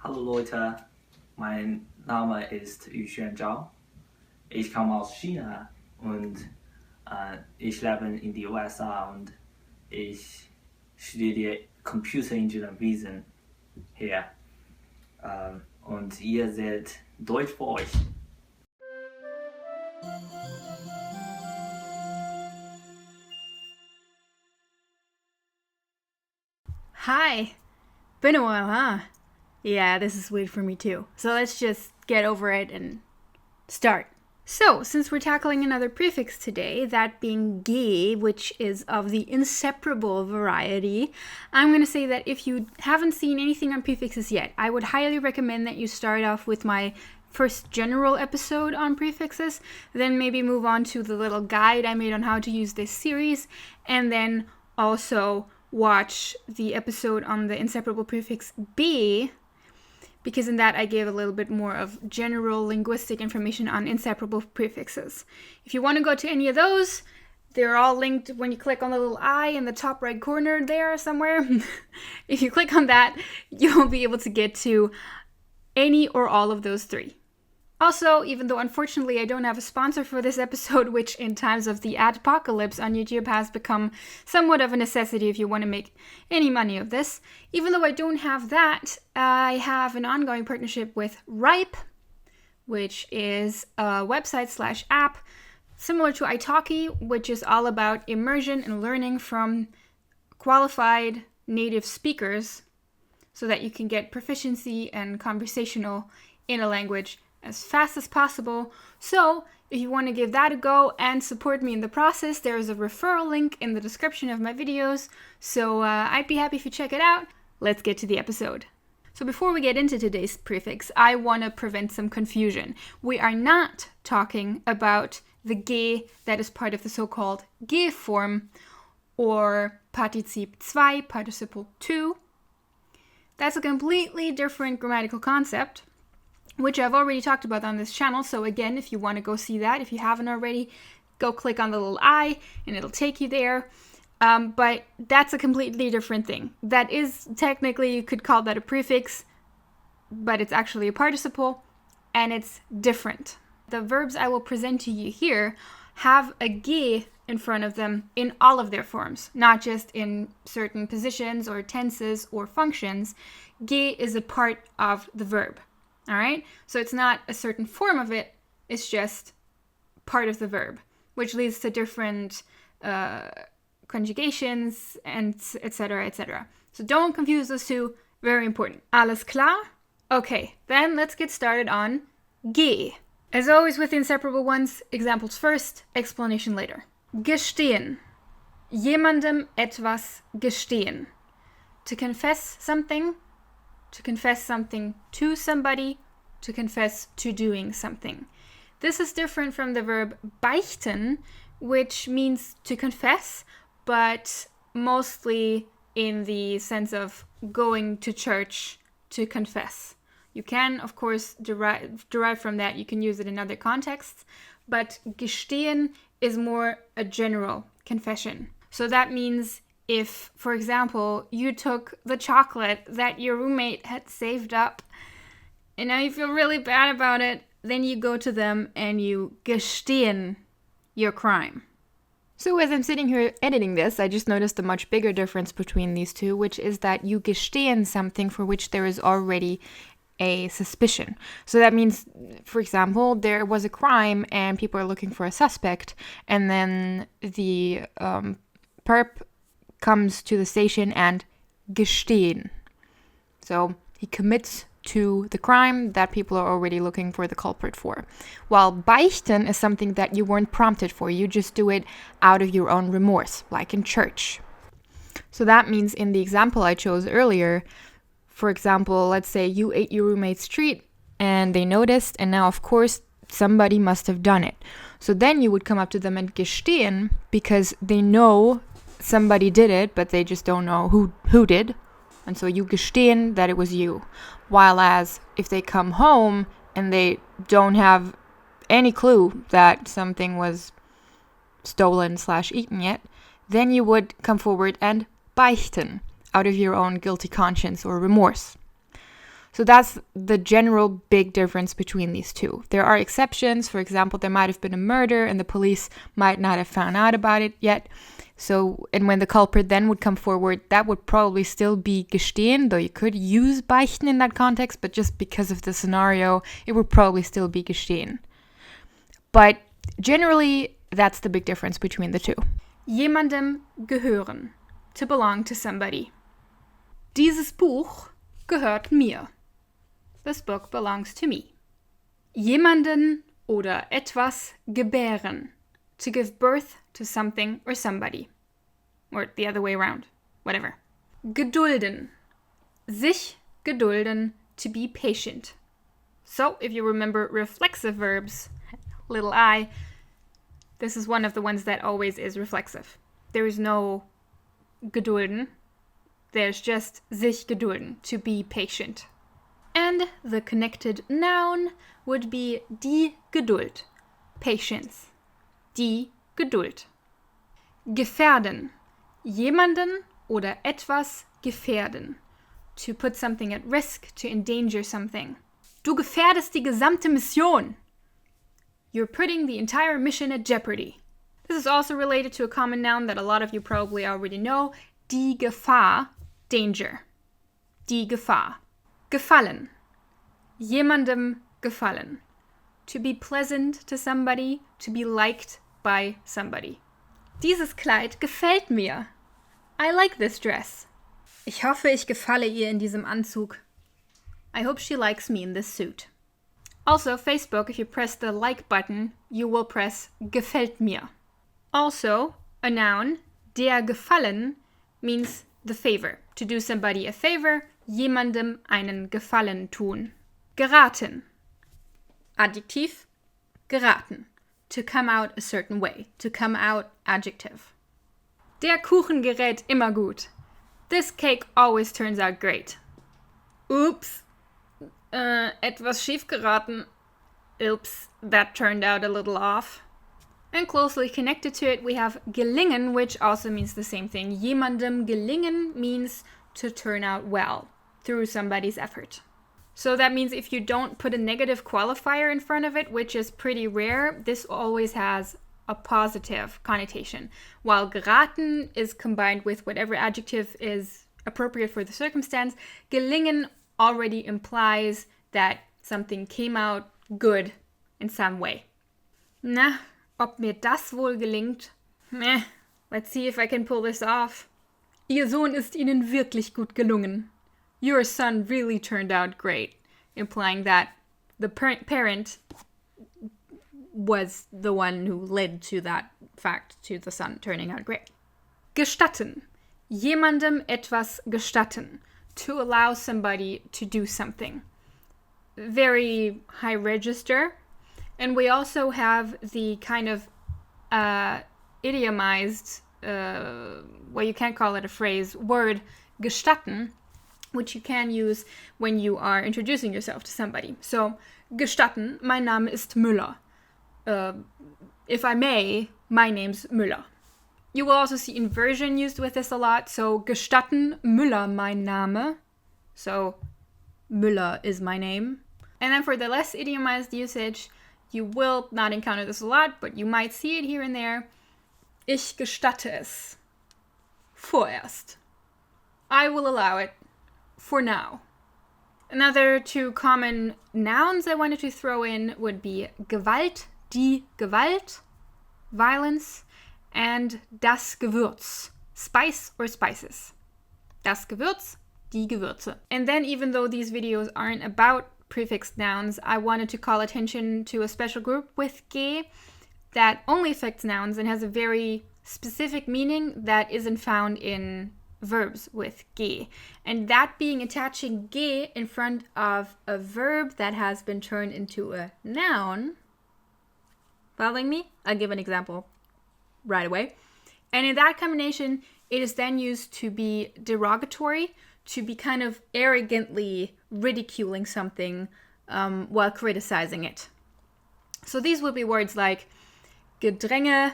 Hallo Leute, mein Name ist Yuxuan Zhao. Ich komme aus China und ich lebe in die USA und ich studiere Computer Engineering hier. Und ihr seht Deutsch für euch. Hi. Been a while, huh? Yeah, this is weird for me too. So let's just get over it and start. So, since we're tackling another prefix today, that being ge, which is of the inseparable variety, I'm going to say that if you haven't seen anything on prefixes yet, I would highly recommend that you start off with my first general episode on prefixes, then maybe move on to the little guide I made on how to use this series, and then also watch the episode on the inseparable prefix be, because in that I gave a little bit more of general linguistic information on inseparable prefixes. If you want to go to any of those, they're all linked when you click on the little I in the top right corner there somewhere. If you click on that, you'll be able to get to any or all of those three. Also, even though unfortunately I don't have a sponsor for this episode, which in times of the adpocalypse on YouTube has become somewhat of a necessity if you want to make any money of this, even though I don't have that, I have an ongoing partnership with RYPE, which is a website/app similar to italki, which is all about immersion and learning from qualified native speakers so that you can get proficiency and conversational in a language as fast as possible. So if you want to give that a go and support me in the process, there is a referral link in the description of my videos. So I'd be happy if you check it out. Let's get to the episode. So before we get into today's prefix, I want to prevent some confusion. We are not talking about the ge that is part of the so-called ge form or Partizip 2, participle 2. That's a completely different grammatical concept, which I've already talked about on this channel. So again, if you want to go see that, if you haven't already, go click on the little I and it'll take you there. But that's a completely different thing. That is technically, you could call that a prefix, but it's actually a participle and it's different. The verbs I will present to you here have a ge in front of them in all of their forms, not just in certain positions or tenses or functions. Ge is a part of the verb. All right, so it's not a certain form of it, it's just part of the verb, which leads to different conjugations and etc., etc. So don't confuse those two, very important. Alles klar? Okay, then let's get started on ge. As always with the inseparable ones, examples first, explanation later. Gestehen. Jemandem etwas gestehen. To confess something to somebody, to confess to doing something. This is different from the verb beichten, which means to confess, but mostly in the sense of going to church to confess. You can, of course, derive from that. You can use it in other contexts, but gestehen is more a general confession. So that means if, for example, you took the chocolate that your roommate had saved up and now you feel really bad about it, then you go to them and you gestehen your crime. So as I'm sitting here editing this, I just noticed a much bigger difference between these two, which is that you gestehen something for which there is already a suspicion. So that means, for example, there was a crime and people are looking for a suspect, and then the perp comes to the station and gestehen. So he commits to the crime that people are already looking for the culprit for. While beichten is something that you weren't prompted for. You just do it out of your own remorse, like in church. So that means in the example I chose earlier, for example, let's say you ate your roommate's treat and they noticed, and now of course somebody must have done it. So then you would come up to them and gestehen because they know somebody did it, but they just don't know who did. And so you gestehen that it was you. While as if they come home and they don't have any clue that something was stolen/eaten yet, then you would come forward and beichten out of your own guilty conscience or remorse. So that's the general big difference between these two. There are exceptions. For example, there might have been a murder and the police might not have found out about it yet. So, and when the culprit then would come forward, that would probably still be gestehen, though you could use beichten in that context, but just because of the scenario, it would probably still be gestehen. But generally, that's the big difference between the two. Jemandem gehören, to belong to somebody. Dieses Buch gehört mir. This book belongs to me. Jemanden oder etwas gebären, to give birth to something or somebody. Or the other way around, whatever. Gedulden, sich gedulden, to be patient. So, if you remember reflexive verbs, little I, this is one of the ones that always is reflexive. There is no gedulden. There's just sich gedulden, to be patient. And the connected noun would be die Geduld, patience. Die Geduld. Gefährden, jemanden oder etwas gefährden. To put something at risk, to endanger something. Du gefährdest die gesamte Mission. You're putting the entire mission at jeopardy. This is also related to a common noun that a lot of you probably already know, die Gefahr, danger. Die Gefahr. Gefallen. Jemandem gefallen. To be pleasant to somebody, to be liked by somebody. Dieses Kleid gefällt mir. I like this dress. Ich hoffe, ich gefalle ihr in diesem Anzug. I hope she likes me in this suit. Also, Facebook, if you press the like button, you will press gefällt mir. Also, a noun, der Gefallen, means the favor. To do somebody a favor, jemandem einen Gefallen tun. Geraten. Adjective, geraten. To come out a certain way. To come out, adjective. Der Kuchen gerät immer gut. This cake always turns out great. Oops. Etwas schief geraten. Oops, that turned out a little off. And closely connected to it, we have gelingen, which also means the same thing. Jemandem gelingen means to turn out well through somebody's effort. So that means if you don't put a negative qualifier in front of it, which is pretty rare, this always has a positive connotation. While geraten is combined with whatever adjective is appropriate for the circumstance, gelingen already implies that something came out good in some way. Na, ob mir das wohl gelingt? Meh, let's see if I can pull this off. Ihr Sohn ist Ihnen wirklich gut gelungen. Your son really turned out great, implying that the parent was the one who led to that fact, to the son turning out great. Gestatten. Jemandem etwas gestatten. To allow somebody to do something. Very high register. And we also have the kind of idiomized, well, you can't call it a phrase, word gestatten, which you can use when you are introducing yourself to somebody. So, gestatten, mein Name ist Müller. If I may, my name's Müller. You will also see inversion used with this a lot. So, gestatten, Müller, mein Name. So, Müller is my name. And then for the less idiomized usage, you will not encounter this a lot, but you might see it here and there. Ich gestatte es. Vorerst. I will allow it. For now. Another two common nouns I wanted to throw in would be Gewalt, die Gewalt, violence, and das Gewürz, spice or spices. Das Gewürz, die Gewürze. And then even though these videos aren't about prefixed nouns, I wanted to call attention to a special group with ge that only affects nouns and has a very specific meaning that isn't found in verbs with ge. And that being attaching ge in front of a verb that has been turned into a noun. Following me? I'll give an example right away. And in that combination, it is then used to be derogatory, to be kind of arrogantly ridiculing something while criticizing it. So these would be words like Gedränge,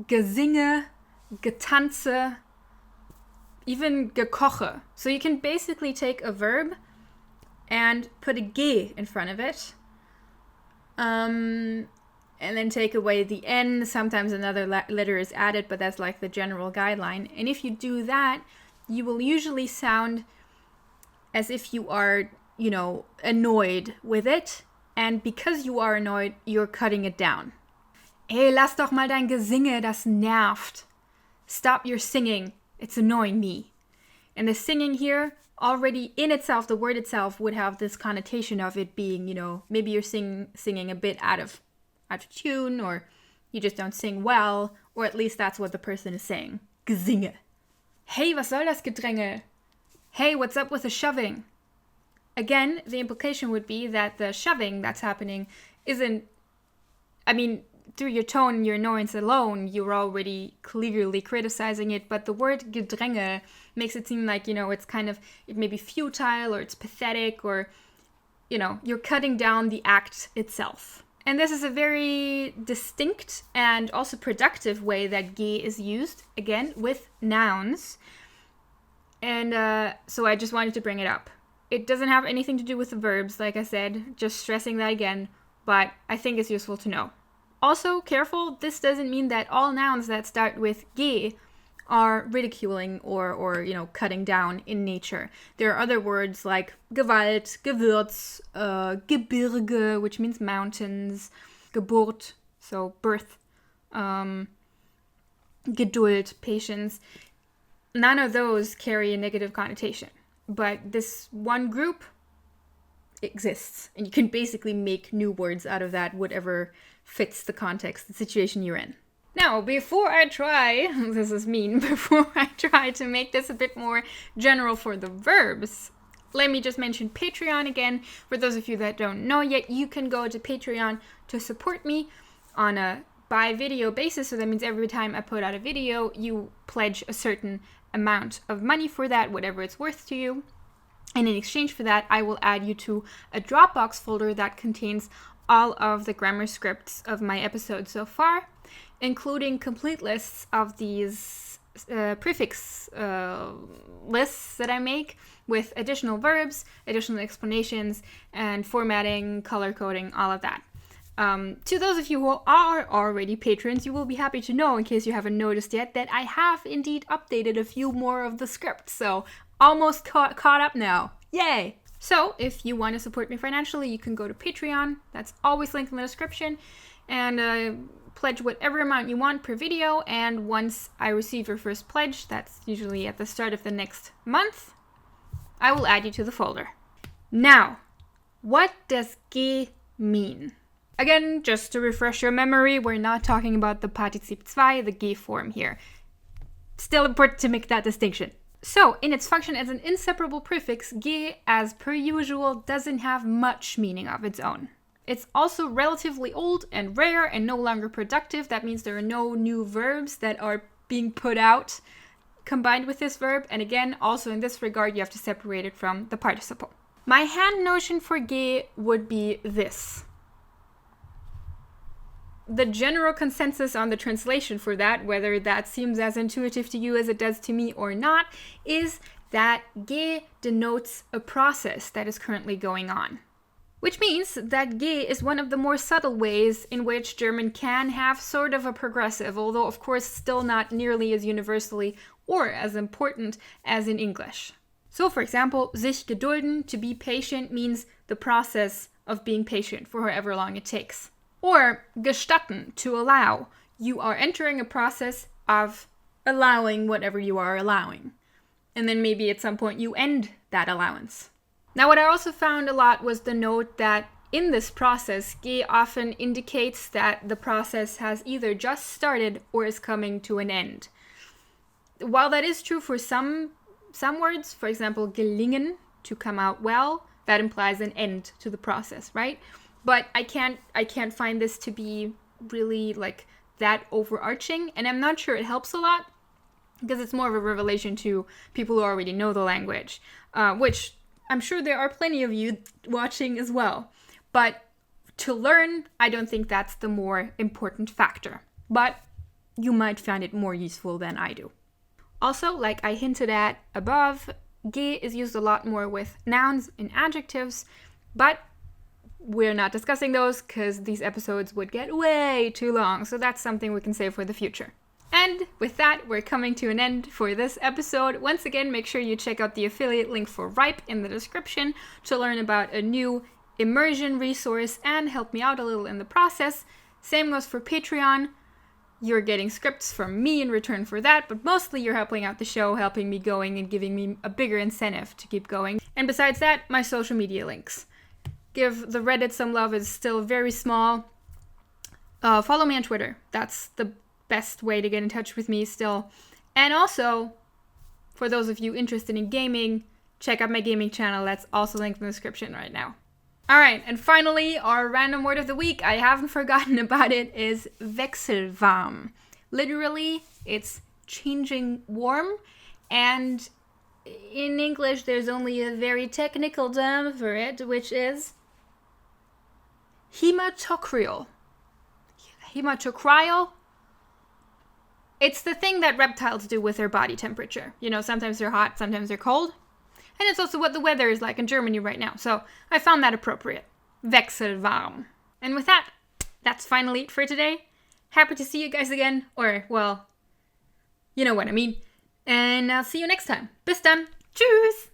Gesinge, Getanze, even gekoche. So you can basically take a verb and put a G in front of it. And then take away the N. Sometimes another letter is added, but that's like the general guideline. And if you do that, you will usually sound as if you are, annoyed with it. And because you are annoyed, you're cutting it down. Hey, lass doch mal dein Gesinge, das nervt. Stop your singing, it's annoying me. And the singing here, already in itself, the word itself would have this connotation of it being, maybe you're singing a bit out of tune, or you just don't sing well, or at least that's what the person is saying. Gesinge. Hey, was soll das Gedränge? Hey, what's up with the shoving? Again, the implication would be that the shoving that's happening isn't, through your tone and your annoyance alone, you're already clearly criticizing it, but the word Gedränge makes it seem like, it's kind of, it may be futile, or it's pathetic, or, you're cutting down the act itself. And this is a very distinct and also productive way that G is used, again, with nouns. And so I just wanted to bring it up. It doesn't have anything to do with the verbs, like I said, just stressing that again, but I think it's useful to know. Also, careful, this doesn't mean that all nouns that start with G are ridiculing or cutting down in nature. There are other words like Gewalt, Gewürz, Gebirge, which means mountains, Geburt, so birth, Geduld, patience. None of those carry a negative connotation. But this one group exists, and you can basically make new words out of that, whatever fits the context, the situation you're in. Now, before I try to make this a bit more general for the verbs, let me just mention Patreon again. For those of you that don't know yet, you can go to Patreon to support me on a by video basis. So that means every time I put out a video, you pledge a certain amount of money for that, whatever it's worth to you. And in exchange for that, I will add you to a Dropbox folder that contains all of the grammar scripts of my episodes so far, including complete lists of these prefix lists that I make with additional verbs, additional explanations, and formatting, color coding, all of that. To those of you who are already patrons, you will be happy to know, in case you haven't noticed yet, that I have indeed updated a few more of the scripts, so almost caught up now. Yay! So, if you want to support me financially, you can go to Patreon. That's always linked in the description. And pledge whatever amount you want per video. And once I receive your first pledge, that's usually at the start of the next month, I will add you to the folder. Now, what does G mean? Again, just to refresh your memory, we're not talking about the Partizip 2, the G form here. Still important to make that distinction. So, in its function as an inseparable prefix, G, as per usual, doesn't have much meaning of its own. It's also relatively old and rare and no longer productive. That means there are no new verbs that are being put out combined with this verb. And again, also in this regard, you have to separate it from the participle. My hand notion for G would be this. The general consensus on the translation for that, whether that seems as intuitive to you as it does to me or not, is that G denotes a process that is currently going on. Which means that G is one of the more subtle ways in which German can have sort of a progressive, although of course still not nearly as universally or as important as in English. So for example, sich gedulden, to be patient, means the process of being patient for however long it takes. Or gestatten, to allow. You are entering a process of allowing whatever you are allowing. And then maybe at some point you end that allowance. Now what I also found a lot was the note that in this process, G often indicates that the process has either just started or is coming to an end. While that is true for some words, for example, gelingen, to come out well, that implies an end to the process, right? But I can't find this to be really like that overarching, and I'm not sure it helps a lot because it's more of a revelation to people who already know the language, which I'm sure there are plenty of you watching as well. But to learn, I don't think that's the more important factor. But you might find it more useful than I do. Also, like I hinted at above, G is used a lot more with nouns and adjectives, but we're not discussing those because these episodes would get way too long, so that's something we can save for the future. And with that, we're coming to an end for this episode. Once again, make sure you check out the affiliate link for RYPE in the description to learn about a new immersion resource and help me out a little in the process. Same goes for Patreon. You're getting scripts from me in return for that, but mostly you're helping out the show, helping me going and giving me a bigger incentive to keep going. And besides that, my social media links. Give the Reddit some love, it's still very small. Follow me on Twitter. That's the best way to get in touch with me still. And also, for those of you interested in gaming, check out my gaming channel. That's also linked in the description right now. Alright, and finally, our random word of the week, I haven't forgotten about it, is wechselwarm. Literally, it's changing warm, and in English there's only a very technical term for it, which is hematocryal. Hematocryal? It's the thing that reptiles do with their body temperature. You know, sometimes they're hot, sometimes they're cold. And it's also what the weather is like in Germany right now. So I found that appropriate. Wechselwarm. And with that, that's finally it for today. Happy to see you guys again. Or, well, you know what I mean. And I'll see you next time. Bis dann. Tschüss.